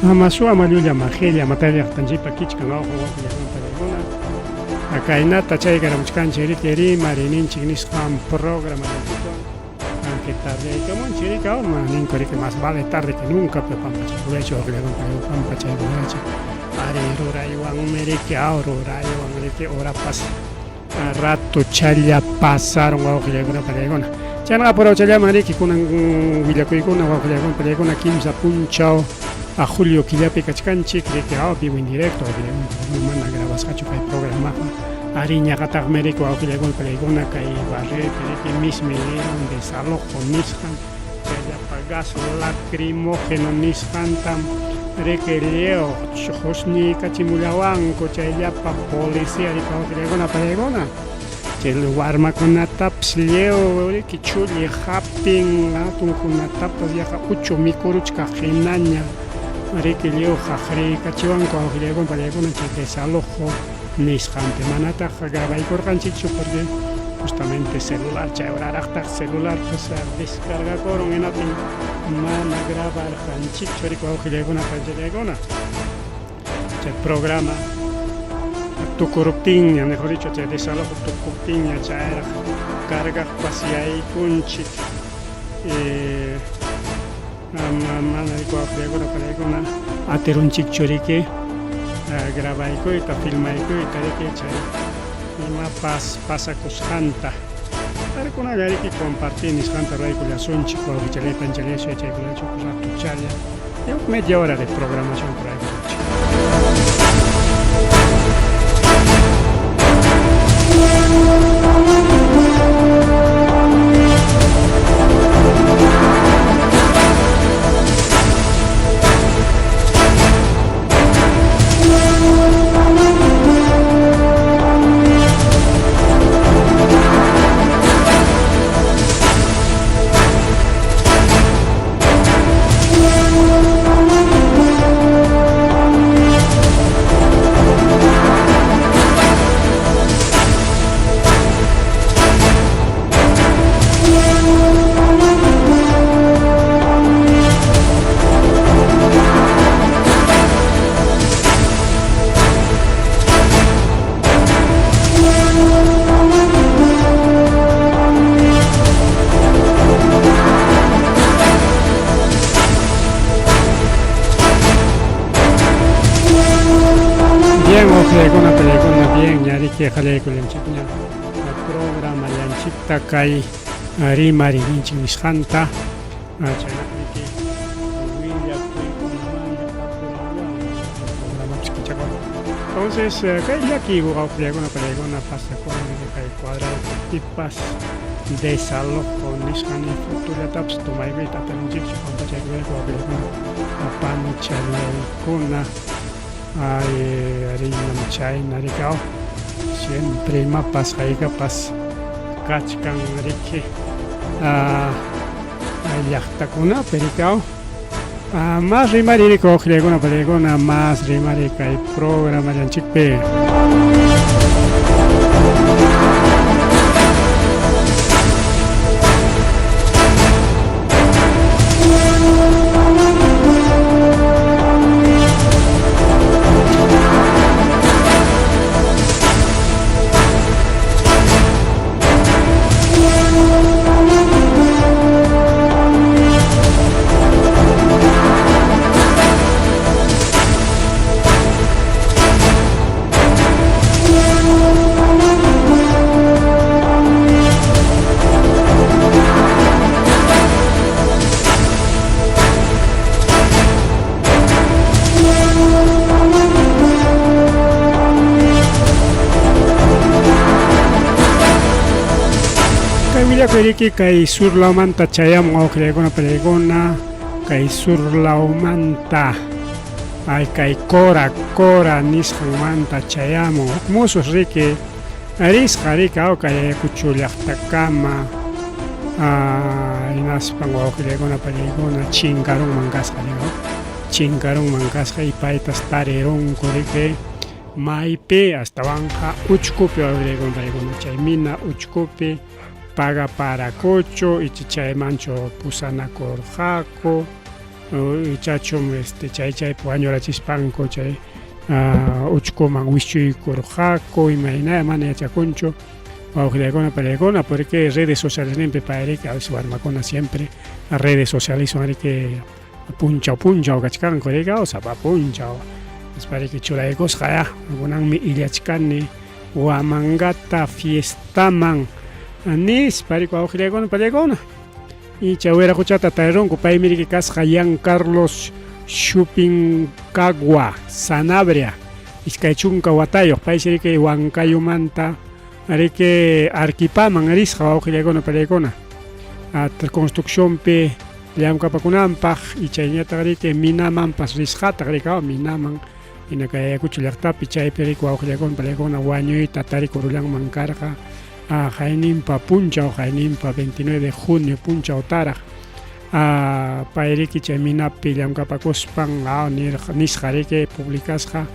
Amasu amalulla magelia materia tanjipa kichkan ojo paregona. Akainata chay garamuchkan chiri marinin chignisqan programa aunque tarde hay como chirica manin que más vale tarde que nunca pero pampachapulecho pampachapulecho are ruraywan mereke ruraywan mereke ora pas rato challa pasaron wawqillaykunapa paregona chaynaqa aprovechalla mariki kunan willakuykuna wawqillaykuna paregona kimsa punchaw a julio killapi kachkanchik riki vivo en directo mana grabasqachu kay programa ari ñaqataq mereki wawqillaykuna pareykuna kay barrete riki mismi desalojo nisqan chayllaqa gas lacrimógeno nisqantam riki leo husni kachimullawanku chayllaqa policía riki wawqillaykuna pareykuna chay warmakunatapas leo riki chulli hapin hatunkunatapas yaqa uchu mikuruchka hinaña riki leo haqri kachiwanku wawqillaykuna pareykuna chay desalojo nisqanpi manataqa grabaykurqanchikchu porque justamente celular chayraraqtaq celular pues descargakuron hinaptin mana grabarqanchikchu riki wawqillaykuna pachallaykuna chay programa tukuruptinña mejor dicho chay desalojo tukuruptinña chayraq cargaqpas yaykunchik mana riki wawqillaykuna pareykuna atirunchikchu riki grabaykuyta filmaykuyta riki chay imapas pasakusqanta chaykunalla riki compartir nisqanta raykulla sunchik wawqichallaypan challaysha chaykunachu rato challa media hora de programación por ahí. Bien, yari que jalekulenchikña programa yanchikta kay rimari ninchik nisqanta chaynaqriki entonces kay llaki wawqillaykuna pareykuna pasakunmi kay cuadrado tipas desalojo nisqani futullatapas tumaykuyta atarunchikchu pampachaykunapi wawqillaykuna apani chayllaykuna harinam chayna rikaw siempre imapas haykapas kachkan riki llaqtakunapi rikaw más rimari riki wawqillaykuna pareykuna más rimari kay programa llanchikpi Riki kay surlaumanta chayamun wawqillaykuna pareykuna kay surlaumanta kay kora nisqanmanta chayamun musuq riki risqa riki kay Ayacucho llaqtakama hinaspan wawqillaykuna pareykuna chinkarunman kasqa riki chinkarunman kasqa y paytas tarirunku riki maypi hasta Banja uchkupi wawqillaykuna pareykuna chay mina uchkupi paga para cocho y chichay mancho pusana corjaco ichachum chay wañurachispanku chay uchkuman wischuykurqaku imayna mana yachakunchu wawqiykuna palaykuna porque redes sociales nimpi payrik a veces warmakuna siempre redes sociales sonriki punchaw kachkanku rika o sapa punchaw aspariki churaykusqa kunanmi illachkani Huamangata fiestaman nisparik wawqiykuna palaykuna y chawera kuchata tayronku paymiriki kasqa Yan Carlos Chupincagua Sanabria iskay chunka watayoq paysiriki Huancayumanta ariki Arquipaman risqa wawqiykuna palaykuna construcciónpi llamkapakunanpaq y chayñataq riki Minamanpas risqataq rika Minaman hinakayaykuchu llaqtapi chaypi riki wawqiykuna palaykuna wañuyta tarikurullanman karqa Jainimpa punchaw Jainimpa 29 de junio punchaw taraq payriki chay minapi llamkapakuspan nisqa riki publicasqa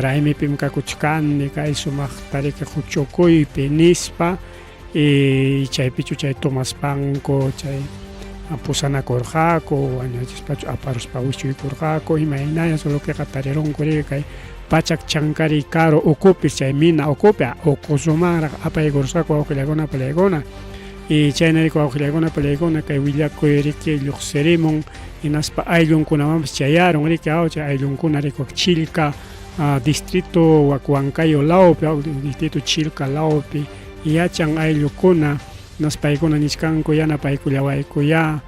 raymipim kakuchkani kay sumaqta riki huchukuypi nispa y chaypichu chay tomaspanku chay pusanakurqaku wañurachispachu aparuspa wichuykurqaku imaynaya solopiqa tarironku riki kay pachak chankari karo ukupis chay mina ukupi ukusumanraq apaykursaqku wawqiykuna palaykuna y chaynariki wawqiykuna palaykuna kay willakuy riki lluqsirimun hinaspa ayllunkunamanpas chayaron riki chay ayllunkuna riki Chilca distrito Huancayo lawpi distrito Chilca lawpi yachan ayllukuna naspaykuna nisqanku yanapaykullawaykuya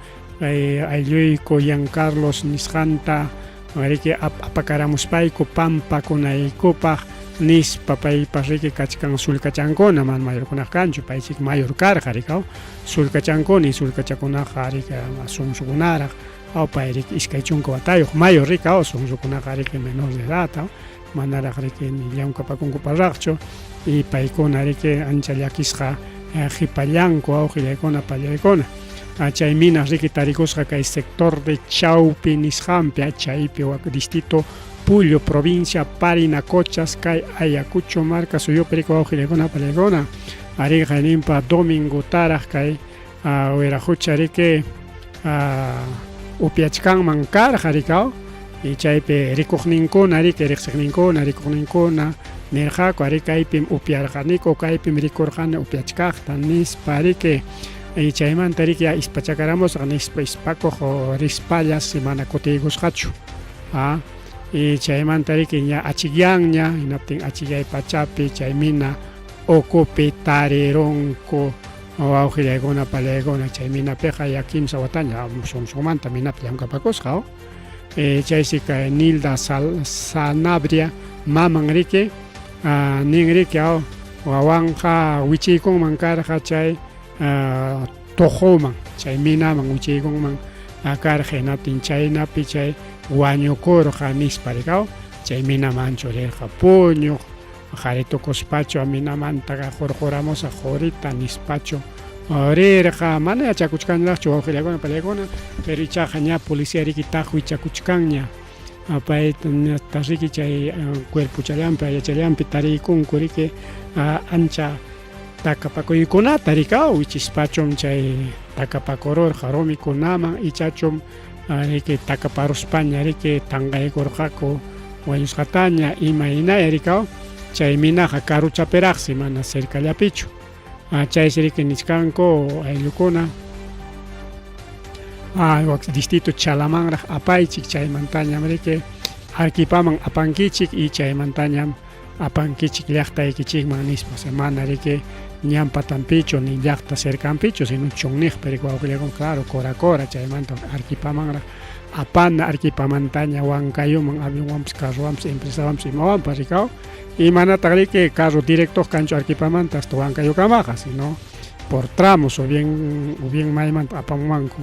aylluyku Yan Carlos nisqanta riki apakaramuspayku pampakunaykupaq nispa paypas riki kachkan sullkachankuna mana mayorkunaq kanchu paychik mayor karqa rika sullkachankuna sullkachakunaqa riki sunsukunaraq pay riki iskay chunka watayuq mayor rika sunsukunaqa riki menor de edad manaraq riki ni llamkapakunkuparaqchu y paykuna riki ancha llakisqa qhipallanku wawqiykuna pallaykuna chay minas riki tarikusqa kay sector de Chawpi nisqanpi chaypi distrito Puyo provincia Parinacochas kay Ayacucho marca suyupi riki wawqiykuna palaykuna ari Jainimpa domingo taraq kay wiraqucha riki upiachkanman karqa rika y chaypi rikuqninkuna riki riqsiqninkuna nirqaku ari kaypim upiarqaniku kaypim rikurqani upiachkaqta nispa riki y chaymanta riki ispachakaramusqa nispa ispakuq rispallas mana kutiykusqachu y chaymanta riki ña achikyanña hinaptin achikyay pachapi chay mina ukupi tarironku wawqiykuna palaykuna chay minapiqa ya kimsa wataña sunsumananta minapi llamkapakusqa chaysi kay Nilda Sanabria maman riki nin riki wawanqa wichiykunman karqa chay tojoman chay minaman wichaykunman karqa hinaptin chaynapi chay wañukurqa nispa rika chay minamanchu rirqa puñuq qharitukuspachu minamantaqa hurquramusqa qurita nispachu rirqa mana yachakuchkanraqchu wawqiykuna palaykuna pero ichaqa ña policía riki taqwi chakuchkanña payta riki chay cuerpo chayllanpi ayachallanpi tariykunku riki ancha takapakuykunata rika wichispachum chay takapakururqa rumikunaman ichachum riki takaparuspaña riki tanqaykurqaku wañusqataña imaynaya rika chay minaqa karuchapiraqsi mana cercallapichu chaysi riki nisqanku ayllukuna distrito Chalamanraq apaychik chaymantañam riki Arquipaman apankichik y chaymantañam apankichik llaqtaykichikman nispa semana riki ñan patanpichu ni llaqta cercanpichu sino chunniqpi riki wawqiykuna claro cora chaymanta Arquipamanraq apana Arquipamantaña Huancayuman avionwanpas carrowanpas empresawanpas imawanpas rika y manataq riki carro directo kanchu Arquipamanta hasta Huancayukamaqa sino por tramos o bien maymanta apamunmanku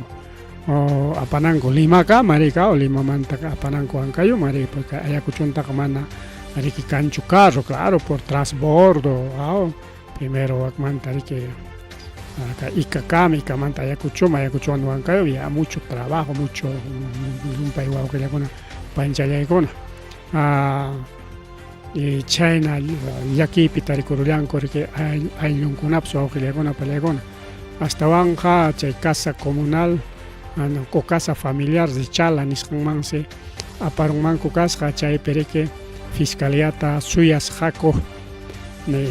o apananku Limakama rika o Limamanta apananku Huancayuma riki porque Ayacuchuntaqa mana riki kanchu carro claro por transbordo primero wakmanta riki Icakamanta Ayacuchuman Huancayuma ya mucho trabajo mucho pay wawqiykuna panchallaykuna y chayna llakipi tarikurullanku riki ayllunkunapas wawqiykuna palaykuna hasta wanqa chay casa comunal ko casa familiar de chala nisqanmansi aparunmanku kasqa chaypiriki fiscaliata suyas jako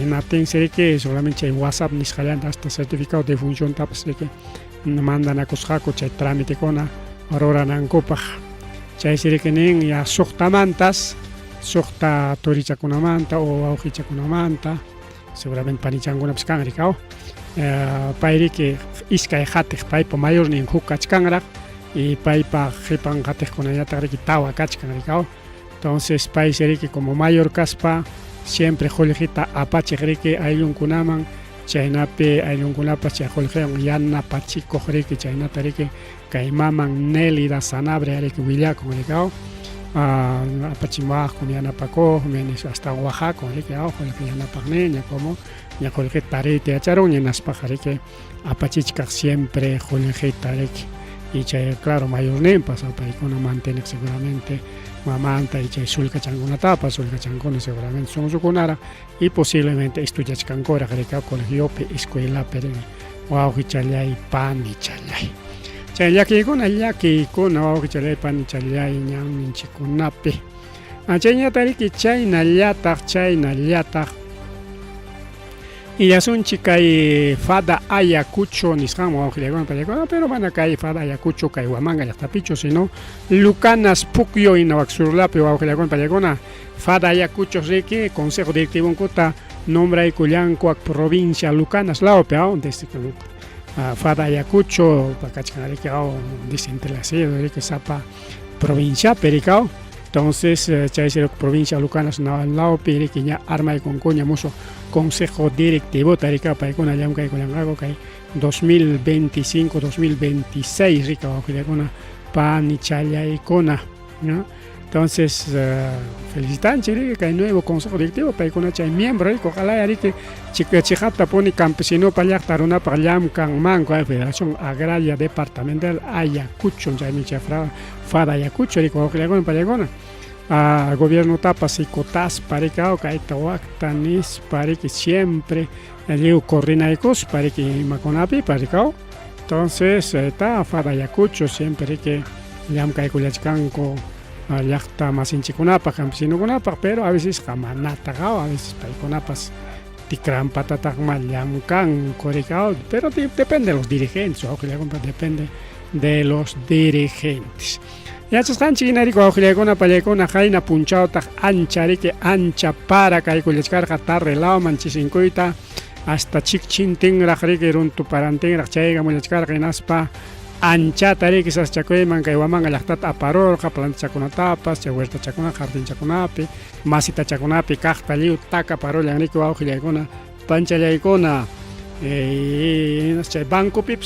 natin seriki solamente chay WhatsApp nisqallanta hasta certificado de función tapas seriki mandanakusqaku chay tramitekuna ruranankupaq chay seriki nin ya suqtamantas suqta turichakunamanta o wawqichakunamanta seguramente panichankunapas kanri kaw payriki iskay qhatiq paypa mayor nin huk kachkanraq y paypa qipan qhatiqkunallata riki tawa kachkanri kaw entonces pay seriki como mayor kaspa siempre qullqita apachiq riki ayllunkunaman chaynapi ayllunkunapas chay qullqiwan yanapachikuq riki chaynata riki kay maman Nélida Sanabria riki willakun riki kaw apachimawaqku yanapakuqmi hasta Oaxaca riki qullqi yanapaqninña como ña qullqita tariyta yacharun ña naspaqa riki apachichkaq siempre qullqita riki y chay claro mayorninpas paykuna manteniq seguramente mamanta y chay sullkachankunatapas sullkachankuna seguramente sunsukunara y posiblemente estudiachkankuraq riki colegiopi escuelapi riki wawqi challay pani challay chay llakikuna wawqi challay pani challay ñan ninchikunapi chayñata riki chaynallataq y yasunchik kay Fada Ayacucho nisqanman wawqillaykuna pero mana kay Fada Ayacucho kay Huamanga llaqtapichu sino Lucanas Pucyo inawak surlapi wawqillaykuna pallaykuna Fada Ayacucho riki consejo directivunkuta nombraykullankuak provincia Lucanas laopi desde Fada Ayacucho pakachkan riki descentralizado riki sapa provincia pericao entonces chay provincia Lucanas laopi riki ña armaykunkuña muso consejo directivo tarika paykuna llamkaykunaqa kay 2025-2026 rika wawqillaykuna pani challaykuna ¿no? Entonces felicitanchik riki kay nuevo consejo directivo paykuna chay miembro riki ojalá riki chikata puni campesinopa llaqta runapaq llamkanmanku Federación Agraria Departamental Ayacucho chaymi chay Fada Ayacucho riki wawqillaykuna pallaykuna gobierno tapas y cotas para que kaita wakta nis para que siempre el coordinaicos para que maconapi para que entonces está Fada Ayacucho siempre que llam kaikulachkanko llaqta masinchikunapa campesinokunapa pero a veces jamanata a veces paikunapas tikran patataqma llamkanko pero depende de los dirigentes depende de los dirigentes. Yachasqanchik hinariki wawqillaykuna pallaykuna qayna punchawtaq ancha riki ancha para kaykullachkarqa tarrelawman chisinkuyta hasta chikchintinraq riki runtuparantinraq chayqa mullachkarqa hinaspa anchata riki saschakuyman kay Huamanga llaqtata aparurqa plantachakunatapas chay huertachakuna jardinchakunapi masitachakunapi kaqta lliw takaparullan riki wawqillaykuna panchallaykuna chay bancopi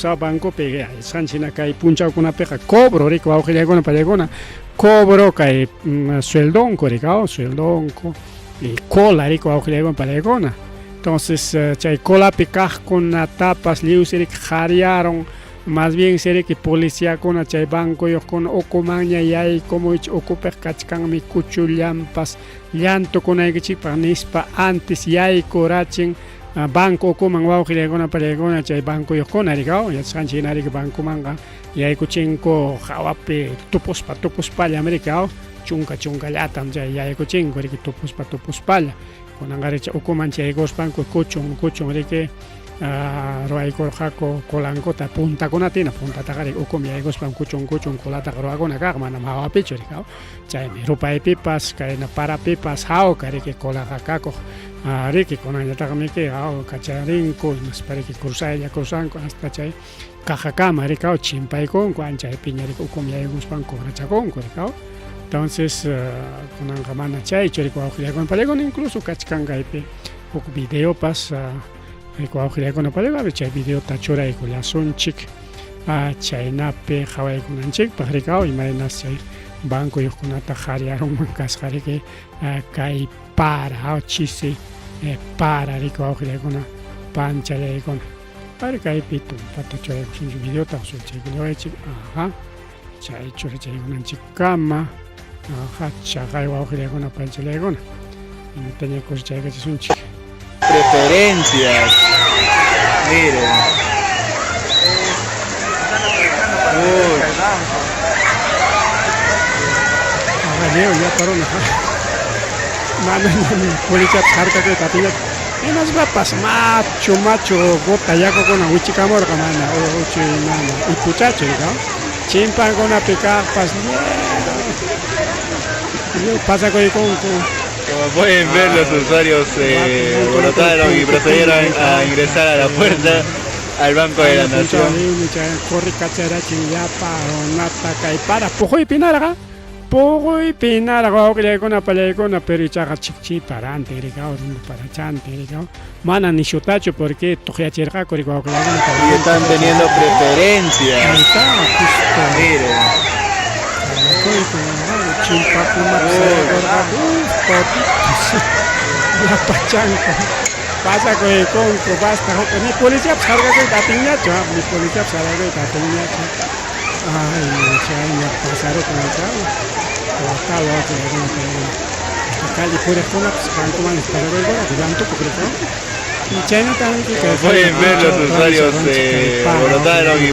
sanchina kay punchawkunapiqa cobro riki wawqillaykuna pallaykuna cobro kay sueldonko riki sueldonko y cola riki wawqillaykuna pallaykuna entonces chay colapi kaqkunatapas lliwsi riki qhariyaron más bien seriki policiakuna chay bancoyuqkuna ukumanña yaykumuych ukupiq kachkanmi kuchullampas llantukunaykichikpaq nispa antes yaykurachin banco ukuman wawqillaykuna pallaykuna chay bancuyuqkuna riki yachasqanchik hinariki bancomanqa yaykuchinku hawapi tupuspallam riki chunkallatam chay yaykuchinku riki tupuspalla kunanqa riki ukuman chaykuspanku kuchun riki ruwaykurqaku kolankota puntakunatina puntataqa riki ukumi yaykuspan kuchun kulataqa ruwakuna kaq manam hawapichu riki chaymi rupaypipas kayna parapipas hawqa riki kolaqa kakuq riki kunanllataqmi kacharinku imaspa riki cruzanku hasta chay cajakama riki chimpaykunku anchaypiña riki ukumi yaykuspan cobrachakunku riki entonces kunanqa mana chaychu riki wawqillaykuna pallaykuna incluso kachkankaypi huk videopas riki wawqillaykuna pallaykuna chay videota churaykullasunchik chaynapi qhawaykunanchikpaq riki imaynas chay bancuyuqkunata qhariyaronman kasqa riki kay para chisi para riki wawqillaykuna panchallaykuna ari kaypi tumpata churaykusunchik videota chaykullawaychik chay churachaykunanchikkama chaqay wawqillaykuna panchallaykuna imataña kusichaykachisunchik preferencias miren Uy, Leo ya paró la mano policía harka que tatina en las papas macho gota ya con una huichicamor camana o chinana y puchacho ¿no? Chimpan con una pica pas pasa con como pueden ver, los usuarios brotaron y procedieron a ingresar a la puerta al Banco de la Nación. Corre cachara chingapa o nata kai para pojo y pinaraga que le con una pelea con una perichaga chichi para ante para chante mana ni chutacho porque toja cherga que y están teniendo preferencia. Ahí está, justo. Miren. La pachanca. Pasa con el conco, basta. Mi policía salga que tatiña, mi policía salga que tatiña. Ay, me pasaron con el chavo. Está loco, acá le pone con la banco man para ver que tanto porque y China también que pueden ver, los usuarios brotaron y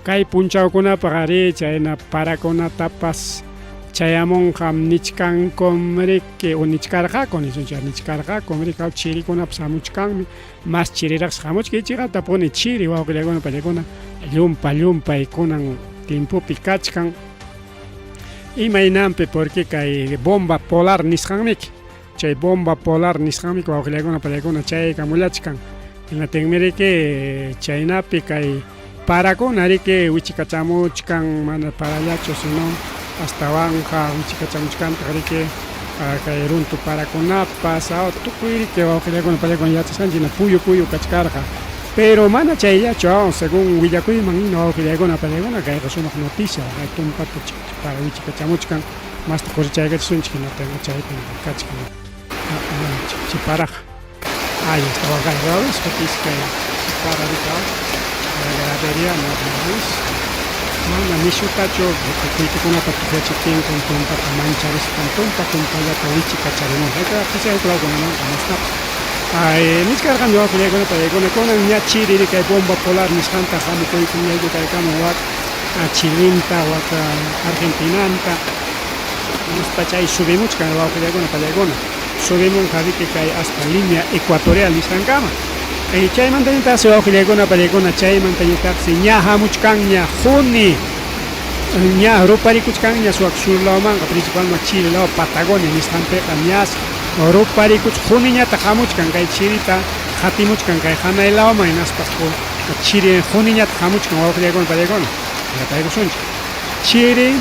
Kai punchao kuna pagari China para con tapas chayamon ham nichkan komre que unichkarga con eso ya nichkarga komre ka chiri kuna psamuchkan más chirirax hamuch que chiga tapone chiri wa que le con pelegona lumpa y konan tiempo pikachkan y mainampe porque kai bomba polar nishamik chay bomba polar nishamik wa que le con pelegona chay kamulachkan en la tengmere que China kai para con ari que huichicachamuchkan mana para yacho sino hasta banca huichicachamuchkan ari que caerun tu para con napas a tu cuiri que va a querer con yacho sanjina puyo cachcarja pero mana chay yacho según Villacuy manino que le con una que es una noticia hay un pato para huichicachamuchkan más te cosa chay que son chiquina tengo chay con cachcan chiparaja ahí estaba agarrado es que para ahorita ganadería normales mana mishutacho que con una patilla chiquín con tonta mancha con tonta con paya tawichi cacharemo acá pisa un clavo no está mis cargando a que con una chiri que bomba polar mis canta jamo con ello que camo a chilinta o a argentinanta nos pachai subimos que no va a con palegona subimos que cae hasta línea ecuatorial mis cama chay mantañita se va a girar con una palegona chay mantañita si ña hamuchkan ña juni ña europari kuchkan ña su sur la manga principal ma Chile la Patagonia ni están peñas europari kuch juni ña ta hamuchkan kay chirita hatimuchkan kay hana la ma en aspasko Chile juni ña ta hamuchkan va a girar con palegona la traigo soncha Chile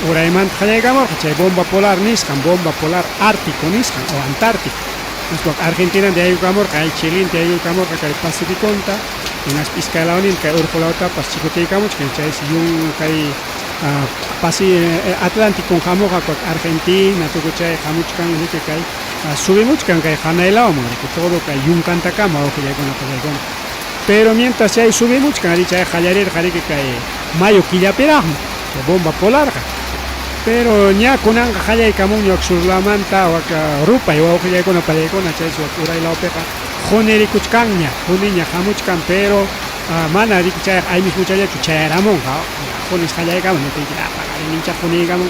uraiman jallegamos chay bomba polar niskan bomba polar ártico niskan o antártico Argentina de ahí camor cae Chile de ahí camor que cae Pacífico conta en las piscalaonin que urfolauta Pacífico camor que cae un cae pasi Atlántico jamor con Argentina tu cae jamuchkan que cae subimuchkan cae janaela o que todo cae un canta cama o que ya con la pero mientras hay subimuchkan ari cae jallarer que cae mayo quillapera bomba polar pero ña kunan jaya y kamun yok surlamanta o rupa y o jaya con palegona chaso pura y la opeja joneri kuchkanña juniña jamuchkan pero mana richa hay mis muchachos chucharamon jonis jaya y kamun te ya para nincha joni kamun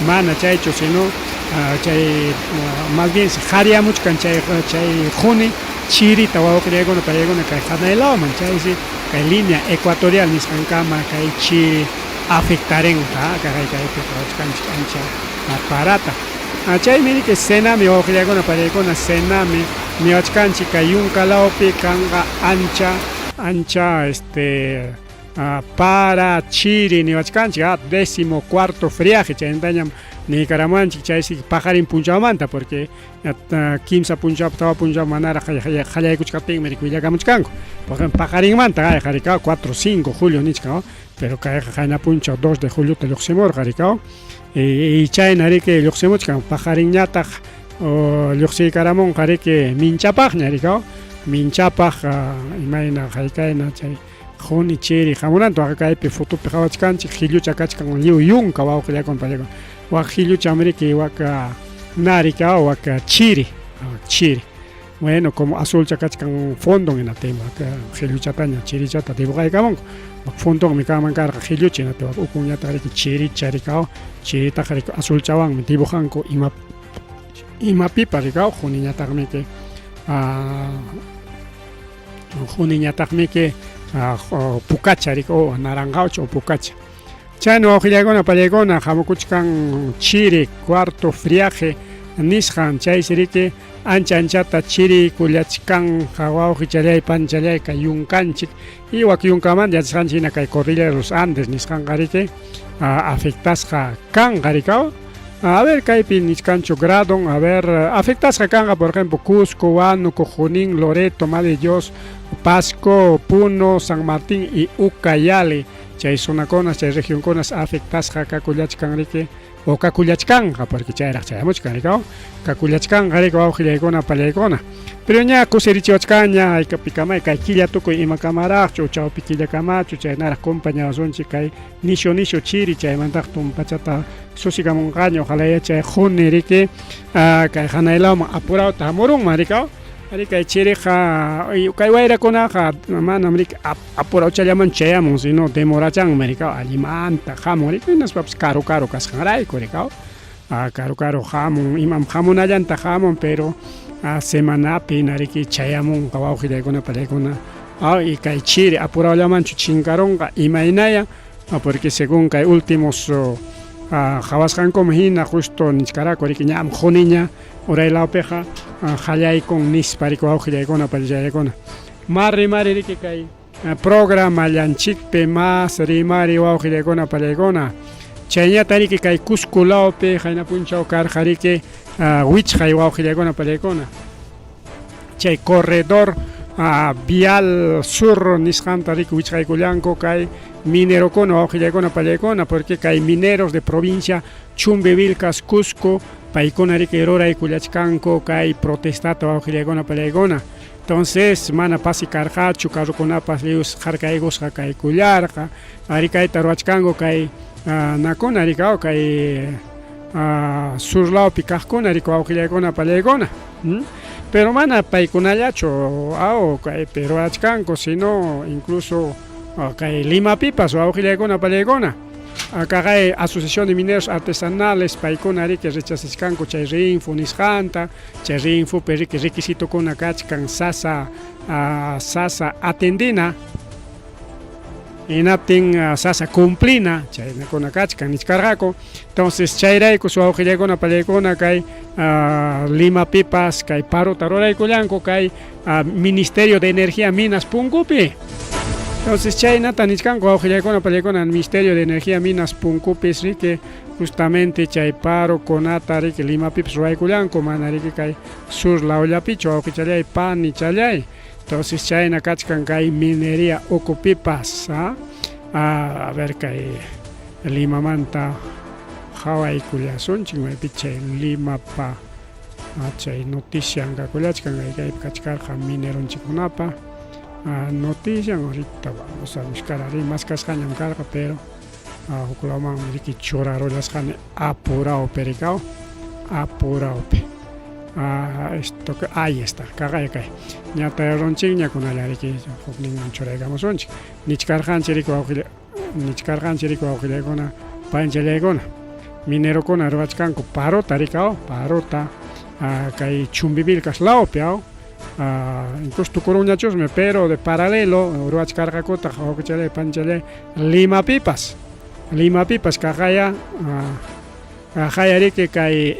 mana chacho sino chay más bien si jaria muchkan chay joni chirita o jaya con palegona kai janaela man chay si kai línea ecuatorial mis kankama kai chi afectaren cancha parata achay miri que cena me ojea con palegona cena me ochcanchi cayun calaope canga ancha para chiri ni ochcanchi 14º friaje chayntañam ni caramanchi chay si pajarin punchamanta porque kimsa punchap tawa punchap manara jaya kuchkapin meri kuyakamuchkanko por ejemplo pajarin manta jarika 4-5 julio nichka pero cae jaina puncha 2 de julio te luxemor jarikao y chay nari que luxemochkan pajarin ñata o luxi caramon jarike minchapaj narikao minchapaj imaina jarikaina chay joni chiri jamonanto acá pe foto pe jawachkanchi hillu chakachkan liu yun kawa que le acompaña wa hillu chamri que waka narika waka chiri bueno como azul chakachkan fondo en la tema que hiluchataña chirichata dibujaykamun fondo mi kaman carga hiluchina te ukuñata riki chiri charikao chirita jariko azul chawan mi dibujanko ima pipa rikao juniñatakmike juniñatakmike pukacha riko naranjao pukacha chayno awqillaykuna pallaykuna hamukuchkan chiri cuarto friaje nisqan chaysiriki ancha anchata chiri kullachkan wawqi challay panchalay kay yunkanchik iwak yunkamanta yachasqanchikna kay Cordillera de los Andes nisqanqa riki afectasqa kanqa rikaw a ver kaypi nisqanchu gradon a ver afectasqa kanqa por ejemplo Cusco, Huánuco, Junín, Loreto, Madre de Dios, Pasco, Puno, San Martín y Ucayali chay zonakunas chay regionkunas afectasqa kakullachkan riki o kakullachkanqa porque chayraq chayamuchkan rikaw kakullachkanqa riki wawqillaykuna pallaykuna pero ña kusirichiwachkaña aykapikamay kay killa tukuy imakamaraqchu chawpi killakamachu chaynaraq compañerosunchik kay nishu chiri chaymantaq tumpachata susikamunqaña ojalá chay juni riki kay hanaylawman apurawta hamurunman rikaw ari kay chiriqa kay wayrakunaqa manam riki apurawchallaman chayamun sino demorachanmi rikaw allimanta hamun riki hinaspapas karu kasqanrayku rikaw karu hamun imam hamunallanta hamun pero semanapi nariki chayamunqa wawqillaykuna pallaykuna y kay chiri apurawllamanchu chinkarunqa imaynaya porque según kay últimos hawasqankum hina justo nichkaraku riki ñam juniña uraylawpiqa hallaykun nispa riki wawqillaykuna pallaykuna mari riki kay programa llanchikpi mas rimari wawqillaykuna pallaykuna chayñata riki kay Cusco lawpi hayna punchaw karqa riki wichqay wawqillaykuna pallaykuna chay corredor vial sur nisqanta riki wichqaykullanku kay minerokuna wawqillaykuna pallaykuna porque kay mineros de provincia Chumbivilcas, Cusco paykuna riki ruraykullachkanku kay protestata wawqillaykuna pallaykuna entonces mana pasi karqachu carrukunapas lius harkaygusqa kay kullarqa ari kayta ruwachkanku kay nakuna rikaw kay sur lawpi kaqkuna riki wawqillaykuna pallaykuna pero mana paykunallachu kay ruwachkanku sino incluso kay Limapipas wawqillaykuna pallaykuna kay Asociación de Mineros Artesanales paykuna riki rechazishkanku chay RINFU nisqanta chay RINFUpi riki requisitukuna kachkan sasa atendina inatin sasa cumplina chaynakuna kachkan nichkarqaku entonces chayraykus wawqillaykuna pallaykuna kay Limapipas kay paruta ruraykullanku kay Ministerio de Energía Minas punkupi entonces chaynata nichkanku wawqillaykuna pallaykuna Ministerio de Energía Minas punkupis riki justamente chay parukunata riki Limapipas ruraykullanku mana riki kay sur lawllapichu wawqichallay pani challay entonces chayna kachkan kay minería ukupipas a ver kay Limamanta hawaykullasunchik maypi chay Limapa chay noticianqa kullachkan kay kachkarqa mineronchikkunapa notician ahorita vamos a buscar ari mas kasqañam karqa pero huklawman riki churarullasqani apurawpi rikaw apurawpi esto ahí está kaqay kay ñata ronchik ñakunalla riki hukninman churaykamusunchik nichkarqanchik riki wawqillaykuna panchallaykuna minerokuna ruwachkanku paruta rikaw paruta kay Chumbivilcas lawpi incluso tukuruñachusmi pero de paralelo ruwachkarqakuta wawqichalay panchalay Limapipas kaqaya riki kay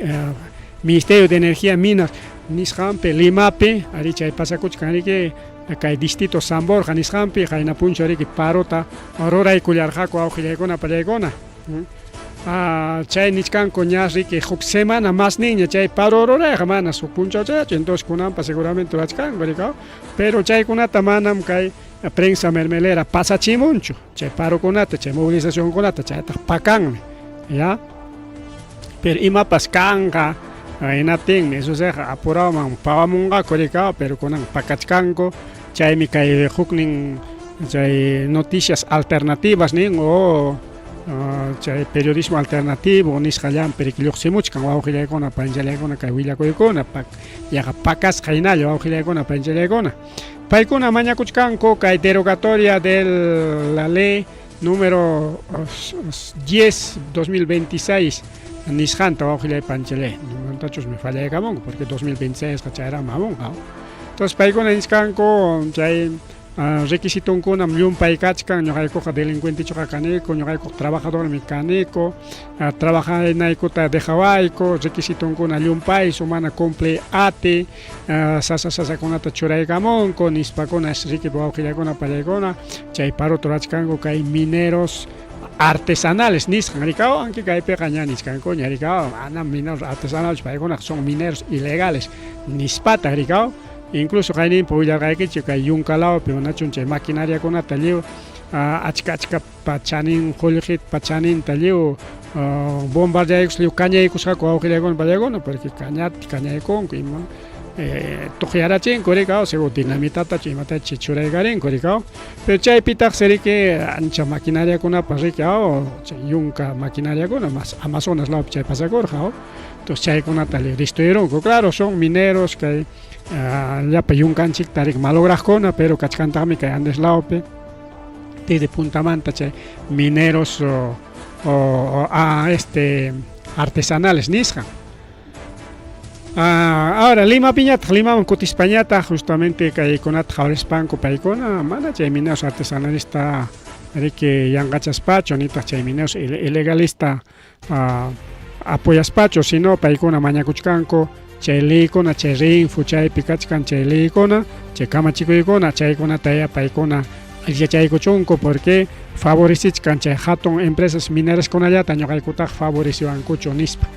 Ministerio de Energía Minas nisqanpi Limapi ari chay pasakuchkan riki kay distrito San Borja nisqanpi hayna puncha riki paruta ruraykullarqaku wawqillaykuna pallaykuna chay nichkanku ña riki huk semana más niña chay paro rurayqa mana huk punchawchachu entonces kunanpa seguramente ruwachkanku rikaw pero chaykunata manam kay prensa mermelera pasachimunchu chay parukunata chay movilizacionkunata chayta pakanmi ya pero imapas kanqa inatinmi eso seqa apurawman pawamunqaku rikaw pero kunan pakachkanku chaymi kay huknin chay noticias alternativas nin o chay periodismo alternativo nisqa llampi riqlluqsimuchkan wawqillaykuna panchallaykuna kay willakuykuna yaqa pakas qaynalla wawqillaykuna panchallaykuna paykuna mañakuchkanku kay derogatoria de la ley número 10/2026 nisqanta wawqillay panchalay tachus me fallaykamunku porque 2026 chayra mamunqa entonces paykuna nisqanku chay requisitunkunam llumpay kachkan ñuqaykuqa delincuentechuqa kaniku ñuqaykuqa trabajador mecánico trabajanaykuta dejawayku requisitunkuna llumpay sumana cumple ati sasakunata churaykamunku nispakuna riqip wawqillakuna pallaykuna chay paro rachkanku kay mineros artesanales nisqan rikaw anki kaypiqa ña nisqanku ña rikaw mana mineros artesanales paykuna son mineros ilegales nispata rikaw incluso kayninpi willarqaykichu kay yunkalawpi manachun chay maquinariakunata lliw achka pachanin qullqit pachaninta lliw bombardeaykus lliw kañaykusqaku wawqillaykuna pallaykuna porque kañaykunku ima tuqyarachinku rikaw seguro dinamitatachu imatachu churaykarinku rikaw pero chaypitaq seriki ancha maquinariakunapas rikaw chay yunka maquinariakuna mas Amazonas lawpi chay pasakurqa entonces chaykunata destruirunku claro son mineros kay llapa yunkanchikta riq malograqkuna pero kachkantaqmi kay Andes lawpi desde Puntamanta chay mineros artesanales nisqa ahora Lima piñata Limaman kutispañata justamente kaykunata qhawrispanku paykuna mana chay mineros artesanalista riki yanqachaspachu nitaq chay mineros ilegalista apoyaspachu sino paykuna mañakuchkanku chay leykuna chay rinfu chaypi kachkan chay leykuna chay kamachikuykuna chaykunata paykuna yachaykuchunku porque favorecichkan chay hatun empresas mineraskunallata ñuqaykutaq favoreciwankuchu nispa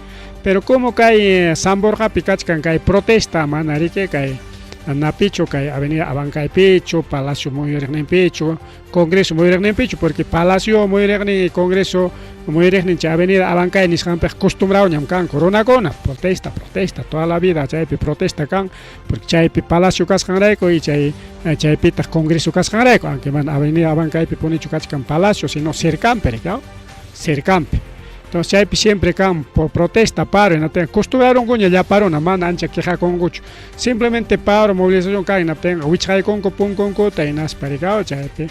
pero como kay Samborqapi kachkan kay protesta mana riki kay napichu kay avenida Abancaypichu Palacio Muyuriqninpichu Congreso Muyuriqninpichu porque Palacio Muyuriqnin y Congreso Muyuriqnin chay avenida Abancay nisqanpiq acostumbrado ñam kanku runakuna protesta toda la vida chaypi protesta kan porque chaypi Palacio kasqanrayku y chaypitaq Congreso kasqanrayku aunque mana avenida Abancaypi punichu kachkan Palacio sino cercanpi rikaw cercanpi entonces chaypi siempre kan por protesta paro inaten acostumbrarunkuña llaparuna mana ancha quejakunkuchu simplemente paro movilización kan inaten wichqaykunku punkunkuta hinaspa rikaw chaypi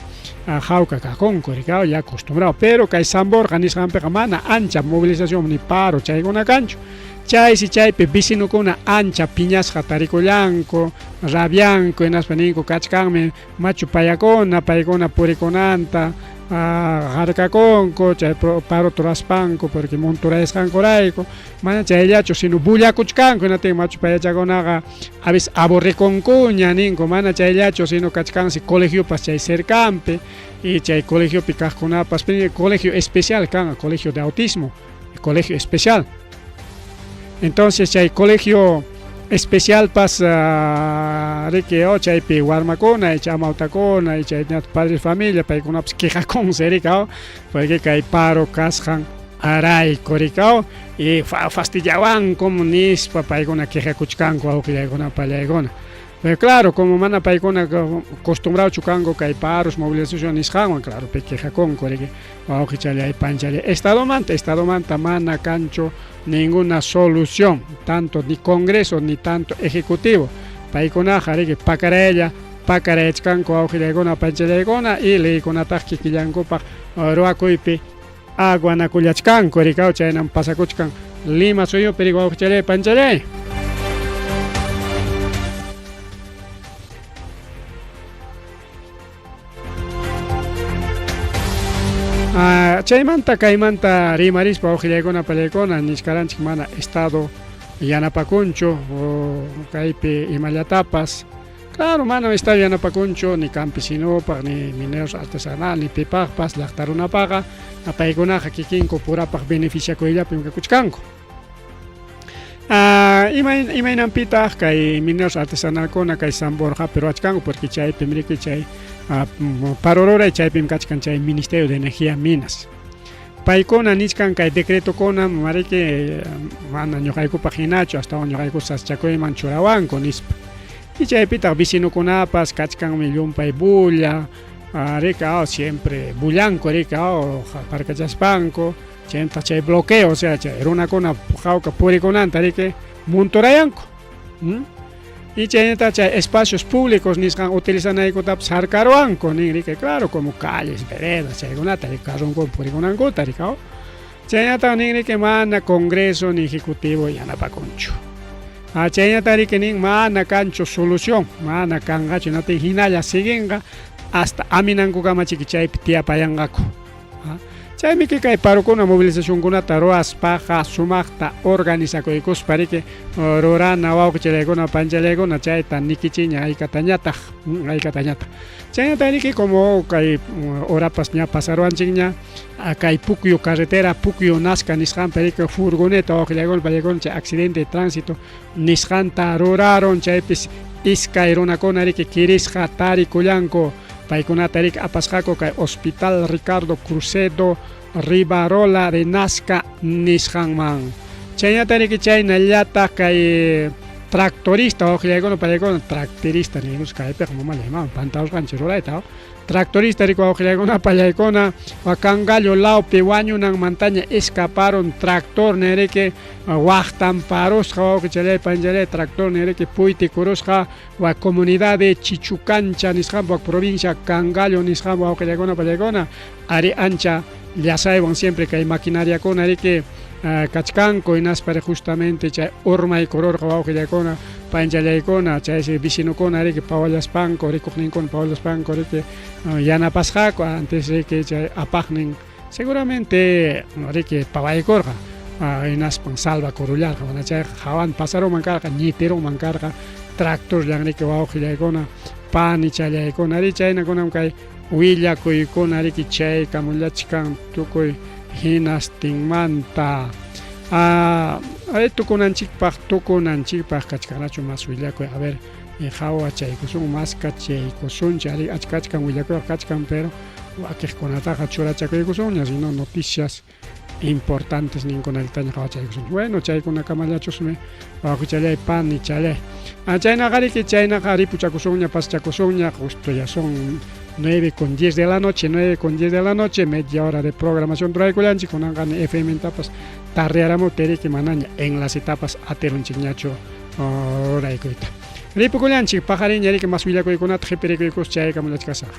jawka kakunku rikaw ya acostumbrado pero kay Samborqa nisqanpiqa mana ancha movilización ni paro chaykuna kanchu chaysi chaypi vecinokuna ancha piñasqa tarikullanku rabianku hinaspa ninku kachkanmi machupayakuna paykuna purikunanta harkakunku chay paro turaspanku porque monturayasqankurayku mana chayllachu sino bullakuchkanku hinatin machupayachakunaqa a veces aburrikunkuña ninku mana chayllachu sino kachkansi colegiopas chay cercanpi y chay colegiopi kaqkunapas colegio especial kan colegio de autismo colegio especial entonces chay colegio especial pasa riki chaypi warmakuna y chamautakuna y chay padre familia paykunapas quejakunsi rikaw porque kay paro kasqan arayku rikaw y fastidiawanku nispa paykuna quejakuchkanku wawqillaykuna pallaykuna pero claro como mana paykuna acostumbrado chukanku kay paros movilización nisqanwan claro quejakunku riki wawqichalay panchalay estadomanta mana kanchu ninguna solución tanto ni Congreso ni tanto Ejecutivo paykunaqa riki pakarayachkanku wawqillaykuna panchallaykuna y leykunataq kikillankupaq ruwakuypi aguanakullachkanku rikaw chaynan pasakuchkan Lima suyupi riki wawqichalay panchalay chaymanta kaymanta rimarispa wawqillaykuna pallaykuna nisqaranchik mana estado yanapakunchu kaypi imallatapas claro mana estado yanapakunchu ni campesinopaq ni mineros artesanal ni pipaqpas llaqta runapaqa paykunaqa kikinku purapaq beneficiakuyllapi kakuchkanku imaynanpitaq kay mineros artesanalkuna kay Samborqapi ruwachkanku porque chaypi riki chay parorora chaypim kachkan chay Ministerio de Energía Minas paykuna nisqan kay decretokuna mariki mana ñuqaykupaq hinachu astawan ñuqayku saschakuyman churawanku nispa y chaypitaq vecinokunapas kachkanmi llumpay bulla Ricao siempre bullanco ricao parcachaspanco chenta chay bloqueo o sea chay runa kuna jauka purikunanta rike muntorayanko y chayta chay espacios públicos nisqan utilizanaykutapis harkaruanko nin rike claro como calles veredas chaykunata rikarunku purikunankuta rikao chayñata nin rike mana congreso ni ejecutivo yanapakunchu chayñata rike nin mana kanchu solución mana kangachu hinata hinalla siguinqa hasta aminankukamachiki chaypi tiyapayanqaku chaymi kay parukuna movilizacionkunata ruwaspaqa sumaqta organizakuykuspa riki rurana wawqichilaykuna panchalaykuna chayta nikichiña aykatañataq chayñata riki como kay horapas ña pasaruanchikña kay Pucyu carretera Pucyu Nasca nisqanpi riki furgoneta wawqillaykuna pallaykuna chay accidente de tránsito nisqanta ruraron chaypis iskay runakuna riki kirisqa tarikullanku paykunata riki apasqaku kay Hospital Ricardo Crucedo Rivarola de Nasca nisqanman chayñata riki chaynallata kay tractorista wawqillaykuna pallaykuna tractorista nikus kaypiqa mamallayman pantawusqanchik rurayta tractorista riki wawqillaykuna pallaykuna Cangallo lawpi wañunanmantaña escaparon tractor niriki waqtan parusqa wawqichalay panchalay tractor niriki puytikurusqa wa comunidad de Chichucancha nisqanpa provincia Cangallo nisqanpa wawqillaykuna pallaykuna ari ancha llasaywan siempre kay maquinariakuna riki kachkanku inaspari justamente chay urmay kururqa wawqillaykuna panchallaykuna chay vicinokuna riki pawallaspanku rikuqninkuna pawallaspanku riki yanapasqaku antes riki chay apaqnin seguramente riki pawaykurqa inaspan salva kurullarqa mana chay hawan pasaruman karqa ñitiruman karqa tractorllan riki wawqillaykuna panichallaykuna ri chaynakunam kay willakuykuna riki chay kamullachkan tukuy hinastinmanta tukunanchikpaq kachkanachu mas willakuy a ver hawa chaykusun mas kachaykusunchi ari achkachkan willakuy kachkan pero wakiqkunataqa churachakuykusunña sino noticias importantes ninkunallataña qhawachaykusun bueno chaykuna kamallachusmi wawqichalay panichalay chaynaqa riki chaynaqa ripuchakusunña paschakusunña justo ya son 9:10 de la noche, 9:10 de la noche, media hora de programación traykullanchik kunanqa FM etapas tarriaramu teriki manaña en las etapas aterunchikñachu raykuyta ripukullanchik paqariña riki mas willakuykunata qhipirikuykus chaykamallachkasaq